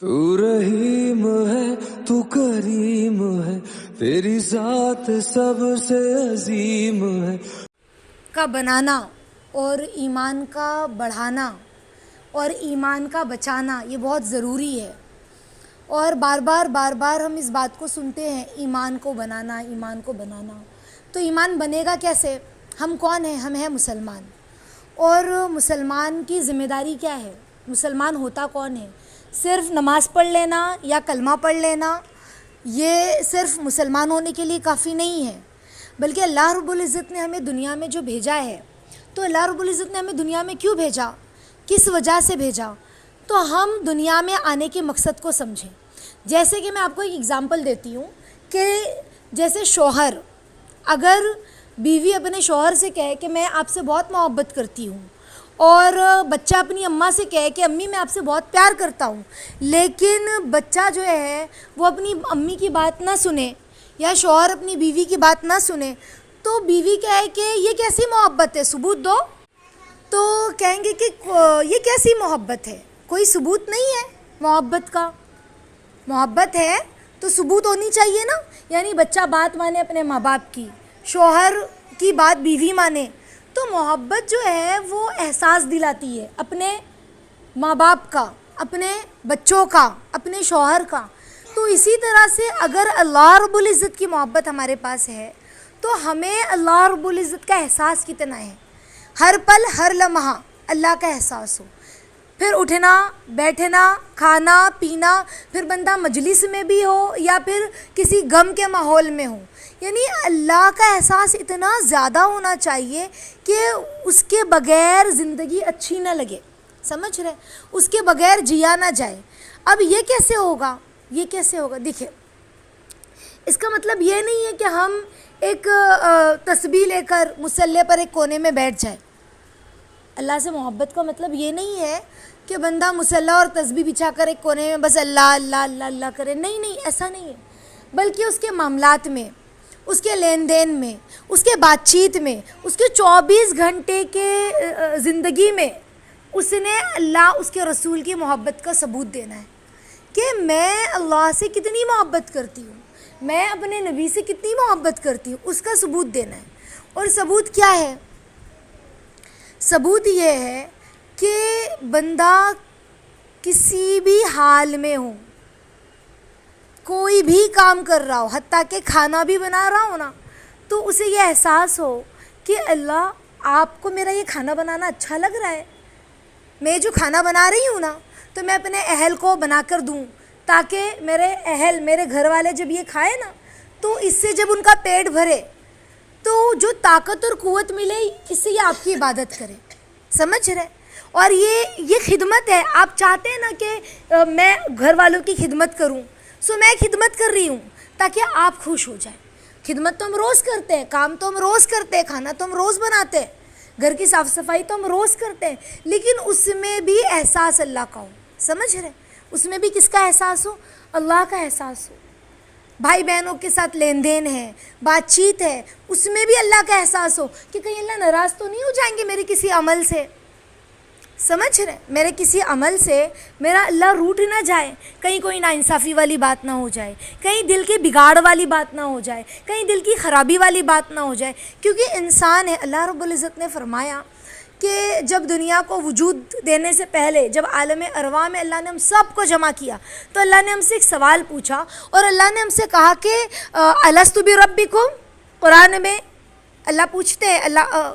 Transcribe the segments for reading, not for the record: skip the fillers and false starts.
تو رحیم ہے تو کریم ہے تیری ذات سب سے عظیم ہے. کا بنانا اور ایمان کا بڑھانا اور ایمان کا بچانا یہ بہت ضروری ہے. اور بار بار ہم اس بات کو سنتے ہیں، ایمان کو بنانا. تو ایمان بنے گا کیسے؟ ہم کون ہیں؟ ہم ہیں مسلمان. اور مسلمان کی ذمہ داری کیا ہے؟ مسلمان ہوتا کون ہے؟ صرف نماز پڑھ لینا یا کلمہ پڑھ لینا یہ صرف مسلمان ہونے کے لیے کافی نہیں ہے، بلکہ اللہ رب العزت نے ہمیں دنیا میں جو بھیجا ہے، تو اللہ رب العزت نے ہمیں دنیا میں کیوں بھیجا، کس وجہ سے بھیجا، تو ہم دنیا میں آنے کے مقصد کو سمجھیں. جیسے کہ میں آپ کو ایک ایگزامپل دیتی ہوں کہ جیسے شوہر اگر بیوی اپنے شوہر سے کہے کہ میں آپ سے بہت محبت کرتی ہوں، اور بچہ اپنی اماں سے کہے کہ امی میں آپ سے بہت پیار کرتا ہوں، لیکن بچہ جو ہے وہ اپنی امی کی بات نہ سنے یا شوہر اپنی بیوی کی بات نہ سنے، تو بیوی کہے کہ یہ کیسی محبت ہے، ثبوت دو. تو کہیں گے کہ یہ کیسی محبت ہے، کوئی ثبوت نہیں ہے محبت کا. محبت ہے تو ثبوت ہونی چاہیے نا. یعنی بچہ بات مانے اپنے ماں باپ کی، شوہر کی بات بیوی مانے، تو محبت جو ہے وہ احساس دلاتی ہے اپنے ماں باپ کا، اپنے بچوں کا، اپنے شوہر کا. تو اسی طرح سے اگر اللہ رب العزت کی محبت ہمارے پاس ہے تو ہمیں اللہ رب العزت کا احساس کتنا ہے. ہر پل ہر لمحہ اللہ کا احساس ہو، پھر اٹھنا بیٹھنا کھانا پینا، پھر بندہ مجلس میں بھی ہو یا پھر کسی غم کے ماحول میں ہو، یعنی اللہ کا احساس اتنا زیادہ ہونا چاہیے کہ اس کے بغیر زندگی اچھی نہ لگے. سمجھ رہے؟ اس کے بغیر جیا نہ جائے. اب یہ کیسے ہوگا؟ دیکھیں، اس کا مطلب یہ نہیں ہے کہ ہم ایک تسبیح لے کر مصلی پر ایک کونے میں بیٹھ جائیں. اللہ سے محبت کا مطلب یہ نہیں ہے کہ بندہ مصلی اور تسبیح بچھا کر ایک کونے میں بس اللہ اللہ اللہ اللہ کرے. نہیں، ایسا نہیں ہے. بلکہ اس کے معاملات میں، اس کے لین دین میں، اس کے بات چیت میں، اس کے 24 گھنٹے کے زندگی میں اس نے اللہ اس کے رسول کی محبت کا ثبوت دینا ہے کہ میں اللہ سے کتنی محبت کرتی ہوں، میں اپنے نبی سے کتنی محبت کرتی ہوں، اس کا ثبوت دینا ہے. اور ثبوت کیا ہے؟ ثبوت یہ ہے کہ بندہ کسی بھی حال میں ہو، کوئی بھی کام کر رہا ہو، حتیٰ کہ کھانا بھی بنا رہا ہو نا، تو اسے یہ احساس ہو کہ اللہ آپ کو میرا یہ کھانا بنانا اچھا لگ رہا ہے. میں جو کھانا بنا رہی ہوں نا تو میں اپنے اہل کو بنا کر دوں تاکہ میرے اہل، میرے گھر والے جب یہ کھائے نا تو اس سے جب ان کا پیٹ بھرے تو جو طاقت اور قوت ملے، اس سے یہ آپ کی عبادت کرے. سمجھ رہے؟ اور یہ خدمت ہے. آپ چاہتے ہیں نا کہ میں گھر والوں کی خدمت کروں، سو میں خدمت کر رہی ہوں تاکہ آپ خوش ہو جائیں. خدمت تو ہم روز کرتے ہیں، کام تو ہم روز کرتے ہیں، کھانا تو ہم روز بناتے ہیں، گھر کی صاف صفائی تو ہم روز کرتے ہیں، لیکن اس میں بھی احساس اللہ کا ہو. سمجھ رہے؟ اس میں بھی کس کا احساس ہو؟ اللہ کا احساس ہو. بھائی بہنوں کے ساتھ لین دین ہے، بات چیت ہے، اس میں بھی اللہ کا احساس ہو کہ کہیں اللہ ناراض تو نہیں ہو جائیں گے میرے کسی عمل سے. سمجھ رہے؟ میرے کسی عمل سے میرا اللہ روٹھ نہ جائے، کہیں کوئی ناانصافی والی بات نہ ہو جائے، کہیں دل کے بگاڑ والی بات نہ ہو جائے، کہیں دل کی خرابی والی بات نہ ہو جائے. کیونکہ انسان ہے، اللہ رب العزت نے فرمایا کہ جب دنیا کو وجود دینے سے پہلے، جب عالم ارواح میں اللہ نے ہم سب کو جمع کیا تو اللہ نے ہم سے ایک سوال پوچھا، اور اللہ نے ہم سے کہا کہ الستُ بربکم. قرآن میں اللہ پوچھتے ہیں،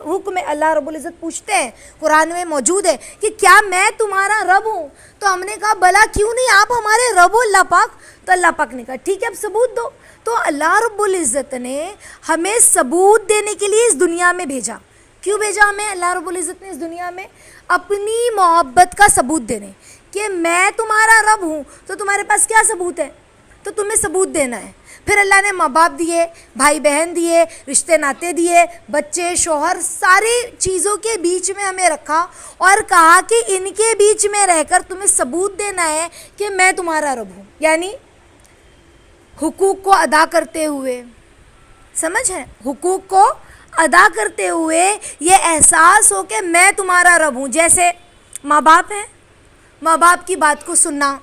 حکم اللہ رب العزت پوچھتے ہیں، قرآن میں موجود ہے کہ کیا میں تمہارا رب ہوں؟ تو ہم نے کہا بلا کیوں نہیں، آپ ہمارے رب ہو اللہ پاک. تو اللہ پاک نے کہا ٹھیک ہے اب ثبوت دو. تو اللہ رب العزت نے ہمیں ثبوت دینے کے لیے اس دنیا میں بھیجا. کیوں بھیجا ہمیں اللہ رب العزت نے اس دنیا میں؟ اپنی محبت کا ثبوت دینے کہ میں تمہارا رب ہوں. تو تمہارے پاس کیا ثبوت ہے؟ تو تمہیں ثبوت دینا ہے. پھر اللہ نے ماں باپ دیے، بھائی بہن دیے، رشتے ناتے دیے، بچے، شوہر، ساری چیزوں کے بیچ میں ہمیں رکھا اور کہا کہ ان کے بیچ میں رہ کر تمہیں ثبوت دینا ہے کہ میں تمہارا رب ہوں. یعنی حقوق کو ادا کرتے ہوئے، سمجھ ہے، حقوق کو ادا کرتے ہوئے یہ احساس ہو کہ میں تمہارا رب ہوں. جیسے ماں باپ ہیں، ماں باپ کی بات کو سننا،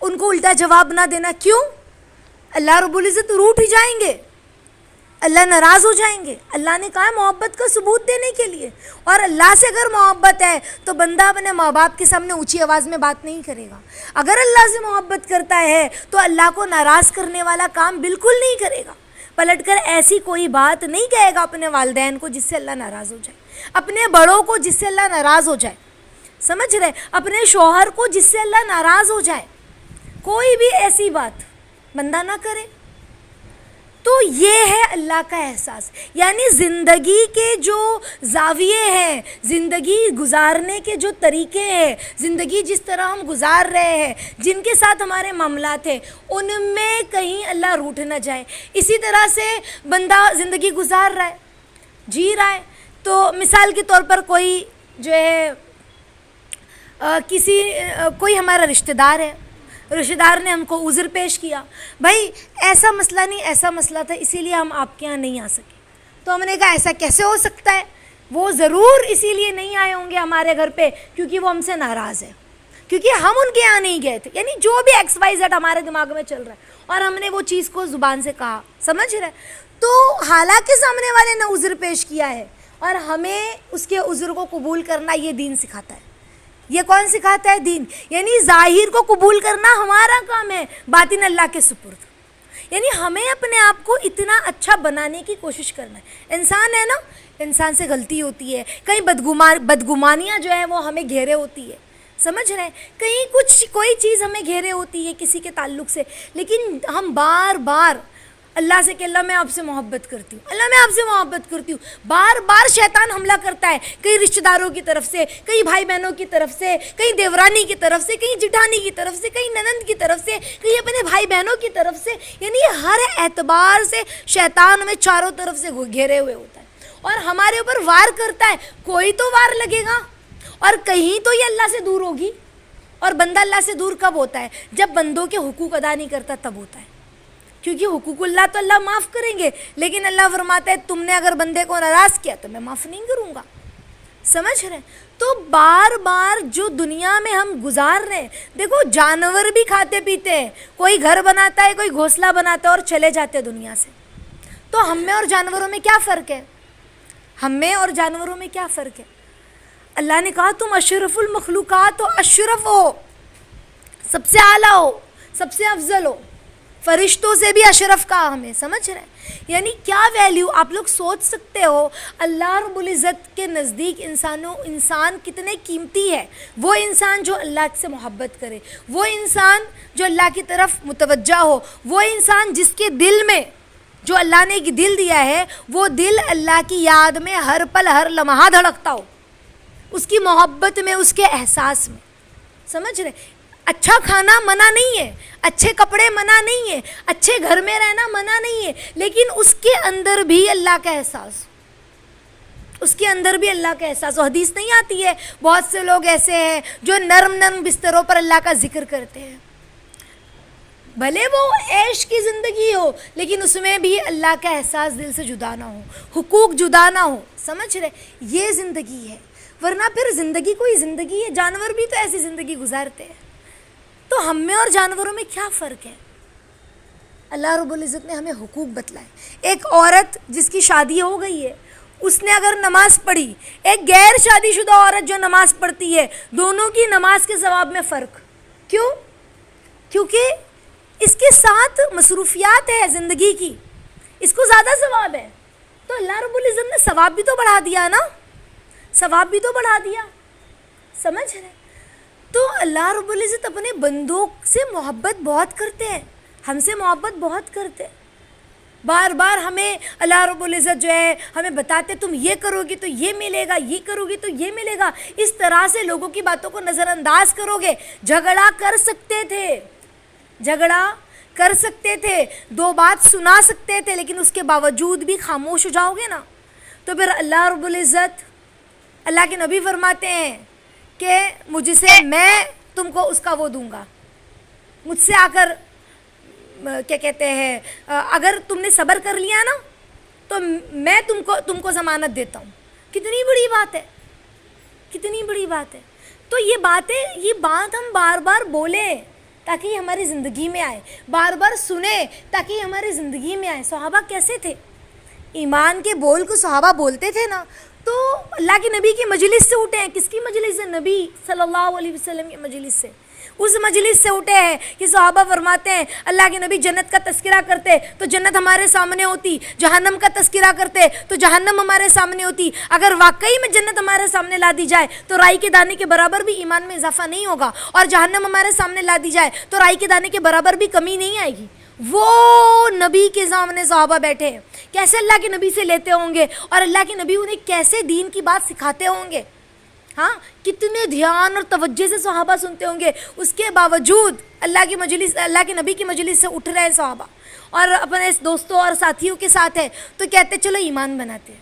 ان کو الٹا جواب نہ دینا. کیوں؟ اللہ رب العزت روٹھ ہی جائیں گے, اللہ ناراض ہو جائیں گے. اللہ نے کہا ہے محبت کا ثبوت دینے کے لیے, اور اللہ سے اگر محبت ہے تو بندہ اپنے ماں باپ کے سامنے اونچی آواز میں بات نہیں کرے گا. اگر اللہ سے محبت کرتا ہے تو اللہ کو ناراض کرنے والا کام بالکل نہیں کرے گا. پلٹ کر ایسی کوئی بات نہیں کہے گا اپنے والدین کو جس سے اللہ ناراض ہو جائے, اپنے بڑوں کو جس سے اللہ ناراض ہو جائے, سمجھ رہے, اپنے شوہر کو جس سے اللہ ناراض ہو جائے. کوئی بھی ایسی بات بندہ نہ کرے. تو یہ ہے اللہ کا احساس. یعنی زندگی کے جو زاویے ہیں, زندگی گزارنے کے جو طریقے ہیں, زندگی جس طرح ہم گزار رہے ہیں, جن کے ساتھ ہمارے معاملات ہیں, ان میں کہیں اللہ روٹھ نہ جائے. اسی طرح سے بندہ زندگی گزار رہا ہے, جی رہا ہے, تو مثال کے طور پر کوئی جو ہے کوئی ہمارا رشتہ دار ہے, رشتہ دار نے ہم کو عذر پیش کیا, بھائی ایسا مسئلہ نہیں, ایسا مسئلہ تھا اسی لیے ہم آپ کے یہاں نہیں آ سکے. تو ہم نے کہا ایسا کیسے ہو سکتا ہے, وہ ضرور اسی لیے نہیں آئے ہوں گے ہمارے گھر پہ کیونکہ وہ ہم سے ناراض ہے, کیونکہ ہم ان کے یہاں نہیں گئے تھے. یعنی جو بھی ایکس وائی زیڈ ہمارے دماغ میں چل رہا ہے اور ہم نے وہ چیز کو زبان سے کہا, سمجھ رہے, تو حالانکہ سامنے والے نے عذر پیش کیا ہے اور ہمیں اس کے عذر کو قبول کرنا یہ دین سکھاتا ہے. یہ کون سکھاتا ہے؟ دین. یعنی ظاہر کو قبول کرنا ہمارا کام ہے, باطن اللہ کے سپرد. یعنی ہمیں اپنے آپ کو اتنا اچھا بنانے کی کوشش کرنا ہے. انسان ہے نا, انسان سے غلطی ہوتی ہے, کہیں بدگمانیاں جو ہے وہ ہمیں گھیرے ہوتی ہے, سمجھ رہے ہیں, کہیں کوئی چیز ہمیں گھیرے ہوتی ہے کسی کے تعلق سے, لیکن ہم بار بار اللہ سے کہ اللہ میں آپ سے محبت کرتی ہوں, اللہ میں آپ سے محبت کرتی ہوں. بار بار شیطان حملہ کرتا ہے, کہیں رشتہ داروں کی طرف سے, کہیں بھائی بہنوں کی طرف سے, کہیں دیورانی کی طرف سے, کہیں جٹھانی کی طرف سے, کہیں ننند کی طرف سے, کہیں اپنے بھائی بہنوں کی طرف سے. یعنی ہر اعتبار سے شیطان ہمیں چاروں طرف سے گھیرے ہوئے ہوتا ہے اور ہمارے اوپر وار کرتا ہے. کوئی تو وار لگے گا اور کہیں تو یہ اللہ سے دور ہوگی. اور بندہ اللہ سے دور کب ہوتا ہے؟ جب بندوں کے حقوق ادا نہیں کرتا تب ہوتا ہے. کیونکہ حقوق اللہ تو اللہ معاف کریں گے, لیکن اللہ فرماتا ہے تم نے اگر بندے کو ناراض کیا تو میں معاف نہیں کروں گا. سمجھ رہے ہیں؟ تو بار بار جو دنیا میں ہم گزار رہے ہیں, دیکھو جانور بھی کھاتے پیتے ہیں, کوئی گھر بناتا ہے, کوئی گھونسلہ بناتا ہے اور چلے جاتے ہیں دنیا سے. تو ہم میں اور جانوروں میں کیا فرق ہے؟ ہم میں اور جانوروں میں کیا فرق ہے؟ اللہ نے کہا تم اشرف المخلوقات ہو, اشرف ہو, سب سے اعلیٰ ہو, سب سے افضل ہو, فرشتوں سے بھی اشرف کہا ہمیں. سمجھ رہے ہیں؟ یعنی کیا ویلیو آپ لوگ سوچ سکتے ہو اللہ رب العزت کے نزدیک انسان کتنے قیمتی ہے. وہ انسان جو اللہ سے محبت کرے, وہ انسان جو اللہ کی طرف متوجہ ہو, وہ انسان جس کے دل میں جو اللہ نے ایک دل دیا ہے, وہ دل اللہ کی یاد میں ہر پل ہر لمحہ دھڑکتا ہو, اس کی محبت میں, اس کے احساس میں. سمجھ رہے؟ اچھا کھانا منع نہیں ہے, اچھے کپڑے منع نہیں ہے, اچھے گھر میں رہنا منع نہیں ہے, لیکن اس کے اندر بھی اللہ کا احساس, اس کے اندر بھی اللہ کا احساس. و حدیث نہیں آتی ہے بہت سے لوگ ایسے ہیں جو نرم نرم بستروں پر اللہ کا ذکر کرتے ہیں, بھلے وہ عیش کی زندگی ہو لیکن اس میں بھی اللہ کا احساس دل سے جدا نہ ہو, حقوق جدا نہ ہو. سمجھ رہے؟ یہ زندگی ہے. ورنہ پھر زندگی کوئی زندگی ہے, جانور بھی تو ایسی زندگی گزارتے ہیں. تو ہم میں اور جانوروں میں کیا فرق ہے؟ اللہ رب العزت نے ہمیں حقوق بتلائے. ایک عورت جس کی شادی ہو گئی ہے, اس نے اگر نماز پڑھی, ایک غیر شادی شدہ عورت جو نماز پڑھتی ہے, دونوں کی نماز کے ثواب میں فرق. کیوں؟ کیونکہ اس کے ساتھ مصروفیات ہے زندگی کی, اس کو زیادہ ثواب ہے. تو اللہ رب العزت نے ثواب بھی تو بڑھا دیا نا, ثواب بھی تو بڑھا دیا. سمجھ رہے؟ تو اللہ رب العزت اپنے بندوں سے محبت بہت کرتے ہیں, ہم سے محبت بہت کرتے ہیں. بار بار ہمیں اللہ رب العزت جو ہے ہمیں بتاتے تم یہ کرو گی تو یہ ملے گا, یہ کرو گی تو یہ ملے گا. اس طرح سے لوگوں کی باتوں کو نظر انداز کرو گے. جھگڑا کر سکتے تھے, جھگڑا کر سکتے تھے, دو بات سنا سکتے تھے, لیکن اس کے باوجود بھی خاموش ہو جاؤ گے نا, تو پھر اللہ رب العزت, اللہ کے نبی فرماتے ہیں کہ مجھ سے میں تم کو اس کا وہ دوں گا, مجھ سے آ کر کیا کہتے ہیں, اگر تم نے صبر کر لیا نا تو میں تم کو ضمانت دیتا ہوں. کتنی بڑی بات ہے, کتنی بڑی بات ہے. تو یہ بات ہم بار بار بولیں, تاکہ یہ ہماری زندگی میں آئے, بار بار سنیں تاکہ یہ ہماری زندگی میں آئے. صحابہ کیسے تھے؟ ایمان کے بول کو صحابہ بولتے تھے نا, تو اللہ کے نبی کی مجلس سے اٹھے ہیں. کس کی مجلس سے؟ نبی صلی اللہ علیہ وسلم کی مجلس سے. اس مجلس سے اٹھے ہیں کہ صحابہ فرماتے ہیں اللہ کے نبی جنت کا تذکرہ کرتے تو جنت ہمارے سامنے ہوتی, جہنم کا تذکرہ کرتے تو جہنم ہمارے سامنے ہوتی. اگر واقعی میں جنت ہمارے سامنے لا دی جائے تو رائی کے دانے کے برابر بھی ایمان میں اضافہ نہیں ہوگا, اور جہنم ہمارے سامنے لا دی جائے تو رائی کے دانے کے برابر بھی کمی نہیں آئے گی. وہ نبی کے سامنے صحابہ بیٹھے ہیں, کیسے اللہ کے نبی سے لیتے ہوں گے, اور اللہ کے نبی انہیں کیسے دین کی بات سکھاتے ہوں گے. ہاں, کتنے دھیان اور توجہ سے صحابہ سنتے ہوں گے. اس کے باوجود اللہ کے نبی کی مجلس سے اٹھ رہے ہیں صحابہ, اور اپنے دوستوں اور ساتھیوں کے ساتھ ہے تو کہتے چلو ایمان بناتے ہیں,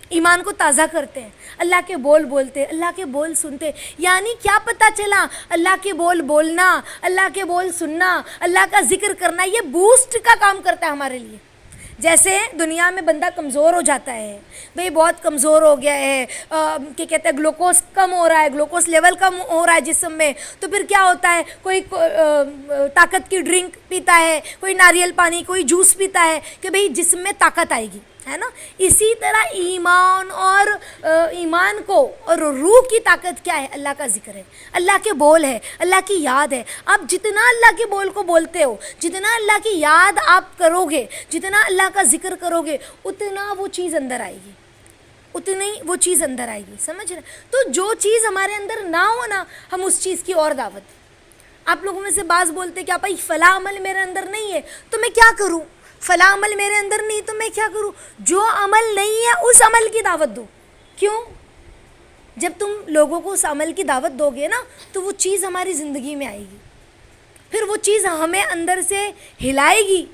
ایمان کو تازہ کرتے ہیں, اللہ کے بول بولتے, اللہ کے بول سنتے. یعنی کیا پتہ چلا, اللہ کے بول بولنا, اللہ کے بول سننا, اللہ کا ذکر کرنا, یہ بوسٹ کا کام کرتا ہے ہمارے لیے. جیسے دنیا میں بندہ کمزور ہو جاتا ہے, بھئی بہت کمزور ہو گیا ہے, کہ کہتے ہیں گلوکوز کم ہو رہا ہے, گلوکوز لیول کم ہو رہا ہے جسم میں, تو پھر کیا ہوتا ہے, کوئی طاقت کی ڈرنک پیتا ہے, کوئی ناریل پانی, کوئی جوس پیتا ہے کہ بھئی جسم میں طاقت آئے گی, ہے نا. اسی طرح ایمان اور ایمان کو اور روح کی طاقت کیا ہے؟ اللہ کا ذکر ہے, اللہ کے بول ہے, اللہ کی یاد ہے. آپ جتنا اللہ کے بول کو بولتے ہو, جتنا اللہ کی یاد آپ کرو گے, جتنا اللہ کا ذکر کرو گے, اتنا وہ چیز اندر آئے گی, اتنی وہ چیز اندر آئے گی. سمجھ رہے؟ تو جو چیز ہمارے اندر نہ ہو نا, ہم اس چیز کی اور دعوت. آپ لوگوں میں سے بعض بولتے کہ آپ فلاں عمل میرے اندر نہیں ہے تو میں کیا کروں, فلاں عمل میرے اندر نہیں تو میں کیا کروں. جو عمل نہیں ہے اس عمل کی دعوت دو. کیوں؟ جب تم لوگوں کو اس عمل کی دعوت دو گے نا تو وہ چیز ہماری زندگی میں آئے گی, پھر وہ چیز ہمیں اندر سے ہلائے گی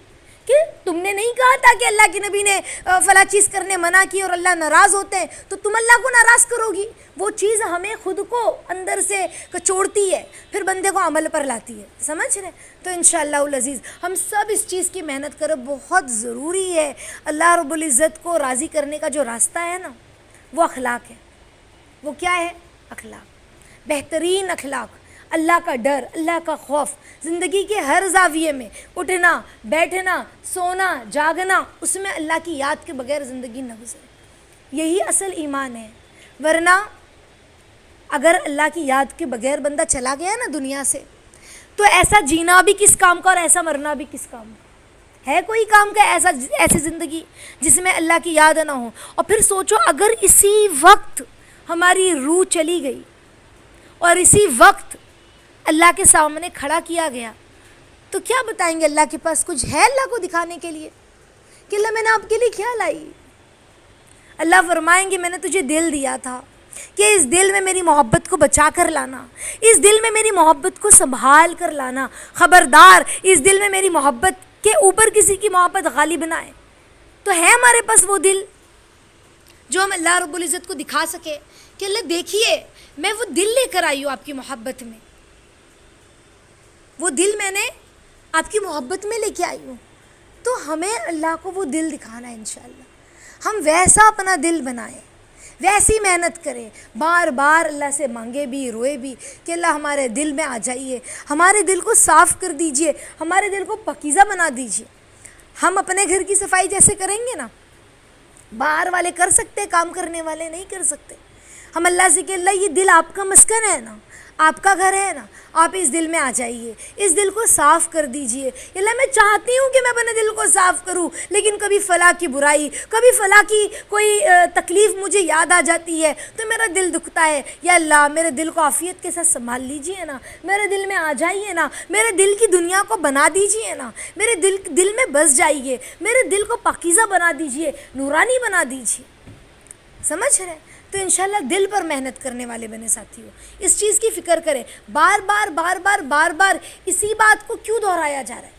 کہ تم نے نہیں کہا تھا کہ اللہ کے نبی نے فلاں چیز کرنے منع کی اور اللہ ناراض ہوتے ہیں, تو تم اللہ کو ناراض کرو گی. وہ چیز ہمیں خود کو اندر سے کچوڑتی ہے, پھر بندے کو عمل پر لاتی ہے. سمجھ رہے؟ تو انشاءاللہ العزیز ہم سب اس چیز کی محنت کریں, بہت ضروری ہے. اللہ رب العزت کو راضی کرنے کا جو راستہ ہے نا, وہ اخلاق ہے. وہ کیا ہے؟ اخلاق. بہترین اخلاق, اللہ کا ڈر, اللہ کا خوف, زندگی کے ہر زاویے میں اٹھنا, بیٹھنا, سونا, جاگنا, اس میں اللہ کی یاد کے بغیر زندگی نہ گزرے. یہی اصل ایمان ہے. ورنہ اگر اللہ کی یاد کے بغیر بندہ چلا گیا نا دنیا سے, تو ایسا جینا بھی کس کام کا اور ایسا مرنا بھی کس کام کا. ہے کوئی کام کا ایسی زندگی جس میں اللہ کی یاد نہ ہو؟ اور پھر سوچو اگر اسی وقت ہماری روح چلی گئی اور اسی وقت اللہ کے سامنے کھڑا کیا گیا, تو کیا بتائیں گے اللہ کے پاس؟ کچھ ہے اللہ کو دکھانے کے لیے کہ اللہ میں نے آپ کے لیے کیا لائی؟ اللہ فرمائیں گے میں نے تجھے دل دیا تھا کہ اس دل میں میری محبت کو بچا کر لانا, اس دل میں میری محبت کو سنبھال کر لانا. خبردار اس دل میں میری محبت کے اوپر کسی کی محبت غالب نہ آئے. تو ہے ہمارے پاس وہ دل جو ہم اللہ رب العزت کو دکھا سکے کہ اللہ دیکھیے میں وہ دل لے کر آئی ہوں آپ کی محبت میں, وہ دل میں نے آپ کی محبت میں لے کے آئی ہوں. تو ہمیں اللہ کو وہ دل دکھانا ہے. انشاءاللہ ہم ویسا اپنا دل بنائیں, ویسی محنت کریں, بار بار اللہ سے مانگے بھی, روئے بھی کہ اللہ ہمارے دل میں آ جائیے, ہمارے دل کو صاف کر دیجئے, ہمارے دل کو پاکیزہ بنا دیجئے. ہم اپنے گھر کی صفائی جیسے کریں گے نا, باہر والے کر سکتے, کام کرنے والے نہیں کر سکتے. ہم اللہ سے کہ اللہ یہ دل آپ کا مسکن ہے نا, آپ کا گھر ہے نا, آپ اس دل میں آ جائیے, اس دل کو صاف کر دیجئے. اللہ میں چاہتی ہوں کہ میں اپنے دل کو صاف کروں, لیکن کبھی فلاں کی برائی, کبھی فلاں کی کوئی تکلیف مجھے یاد آ جاتی ہے تو میرا دل دکھتا ہے. یا اللہ میرے دل کو عافیت کے ساتھ سنبھال لیجئے نا, میرے دل میں آ جائیے نا, میرے دل کی دنیا کو بنا دیجئے نا, میرے دل میں بس جائیے, میرے دل کو پاکیزہ بنا دیجئے, نورانی بنا دیجئے. سمجھ رہے؟ تو انشاءاللہ دل پر محنت کرنے والے بنے ساتھیوں, اس چیز کی فکر کریں. بار بار بار بار بار بار اسی بات کو کیوں دہرایا جا رہا ہے؟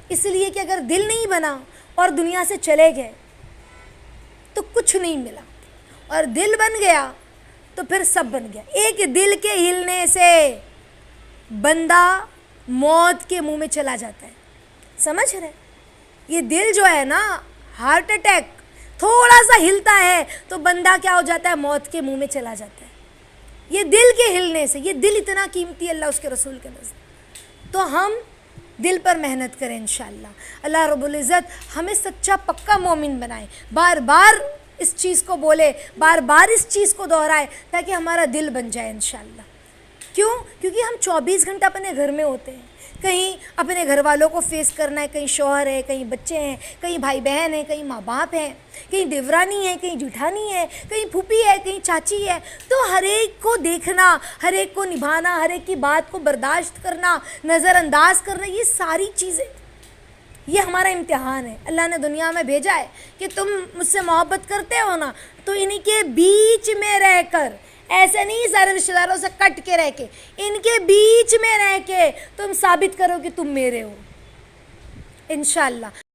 اس لیے کہ اگر دل نہیں بنا اور دنیا سے چلے گئے تو کچھ نہیں ملا, اور دل بن گیا تو پھر سب بن گیا. ایک دل کے ہلنے سے بندہ موت کے منہ میں چلا جاتا ہے. سمجھ رہے؟ یہ دل جو ہے نا, ہارٹ اٹیک تھوڑا سا ہلتا ہے تو بندہ کیا ہو جاتا ہے؟ موت کے منہ میں چلا جاتا ہے. یہ دل کے ہلنے سے. یہ دل اتنا قیمتی ہے اللہ اس کے رسول کے نزد. تو ہم دل پر محنت کریں انشاءاللہ. اللہ رب العزت ہمیں سچا پکا مومن بنائے, بار بار اس چیز کو بولے, بار بار اس چیز کو دہرائے تاکہ ہمارا دل بن جائے انشاءاللہ. کیوں؟ کیونکہ ہم 24 گھنٹہ اپنے گھر میں ہوتے ہیں, کہیں اپنے گھر والوں کو فیس کرنا ہے, کہیں شوہر ہے, کہیں بچے ہیں, کہیں بھائی بہن ہیں, کہیں ماں باپ ہیں, کہیں دیورانی ہے, کہیں جٹھانی ہے, کہیں پھوپھی ہے, کہیں چاچی ہے. تو ہر ایک کو دیکھنا, ہر ایک کو نبھانا, ہر ایک کی بات کو برداشت کرنا, نظر انداز کرنا, یہ ساری چیزیں یہ ہمارا امتحان ہے. اللہ نے دنیا میں بھیجا ہے کہ تم مجھ سے محبت کرتے ہو نا, تو انہی کے بیچ میں رہ کر, ایسے نہیں سارے رشتہ داروں سے کٹ کے رہ کے, ان کے بیچ میں رہ کے تم ثابت کرو کہ تم میرے ہو انشاءاللہ.